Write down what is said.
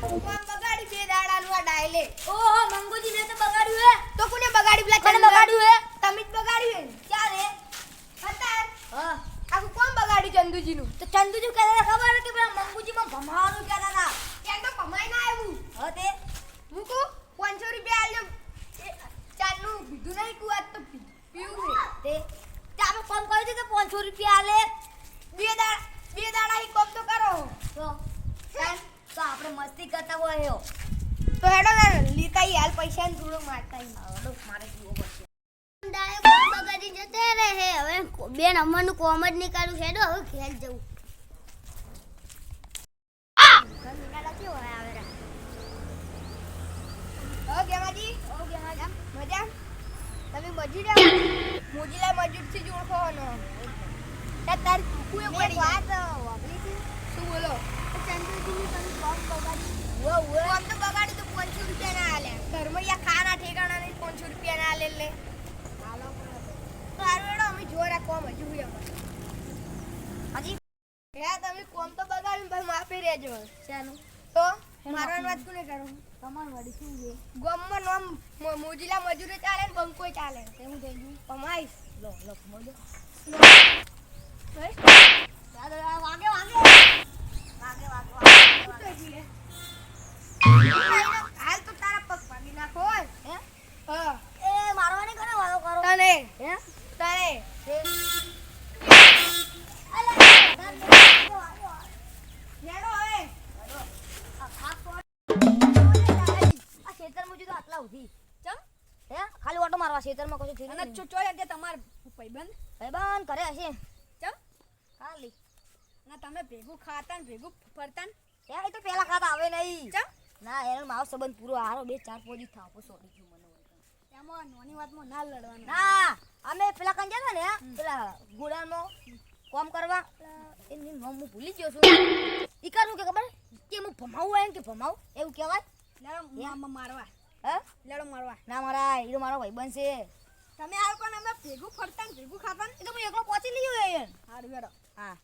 કોણ બગાડી બે દાડાનું આ ડાયલે? ઓહો મંગુજી મેં તો બગાડ્યું હે. તો કોને બગાડી? પેલા કોને ચંદા? બગાડ્યું હે? તમે જ બગાડ્યું હે. ક્યારે? હતા હા આખું કોણ બગાડ્યું ચંદુજીનું? તો ચંદુજી કહેતા ખબર હે કે પેલા મંગુજીમાં ભમાવાનું કહેતા હતા. એક તો કમાઈ ના આવ્યું. હા તે મૂકું 500 રૂપિયા આલ્યો. ચાનું પીધું નહીં કુવાત તો પીવું હે. તે આપણે કોમ કર્યું હતું કે 500 રૂપિયા આલે. બે દાડા ઈ કોમ તો કરો. તો તો આપણે મસ્તી કરતા હોય એવો. તો હેડો ને લીતા ઈ હાલ પૈસા ને થોડું મારતા ઈ. હવે મારે જીવો પડશે. બગાડી જતે રહે હવે બે નંબરનું કોમ જ નહીં કાઢું હેડો હવે ઘેર જવું ગેમાજી મજા તમે મજૂર આવો મોજીલા મજૂરથી જ ઓળખો ને તાર કુએ પડી વાત વાપરી છે શું બોલો ચંદ્રજીની તમે કોમ બગાડી કોમ તો બગાડી તો 500 રૂપિયા ના આલે ઘરમાં યા ખાના ઠેકાણા નહીં 500 રૂપિયા ના આલે લે હાલો સારું એડો અમે જોરા કોમ હજુ હોય હજી હે તમે કોમ તો બગાડીને ભાઈ માફી રહેજો ચાલો તો મારવાની વાત કોને કરો તમાર વડી શું છે? ગમમાં નોમ મોજીલા મજૂરે ચાલે ને બંકોય ચાલે કેવું થઈ ગયું? કમાઈશ લો મોજો. હે ચાલો વાગે હાલ તો તારા પગ ભાગી નાખો હે હા એ મારવાની કરે વાળો કરો. તને હે? તને હેડો હવે આ ખેતર મુજી તો આટલા ઉધી. ચમ? હે? ખાલી ઓટો મારવા ખેતરમાં કશું થયું અને નહીં. ચોય કે તમાર ભાઈબંધ ભાઈબંધ કરે હશે. ચમ ખાલી. ના તમે ભેગું ખાતા ને ભેગું ફરતા ને એ તો પેલા ખાતા આવે નહીં. ચમ ના એનો મારો સંબંધ પૂરો હારો 2-4 પોજી થાપો છોડી ગયો મને વળી. એમાં નાની વાતમાં ના લડવાનું ના અમે પેલા કંઈ જતા ને પેલા ગોડામાં કોમ કરવા એની નામ હું ભૂલી ગયો છું. ઈ કરું કે ખબર કે હું ભમાવું એમ કે ભમાવું એવું કહેવાય. લેડો મારવા હે? લેડો મારવા ના મારા ઈ તો મારો ભાઈબંધ છે. તમે હાલ પણ અમે ભેગું ફરતા ને ભેગું ખાતા ને એ તો હું એકલો પહોંચી લીધો એ. હારું લેડો હા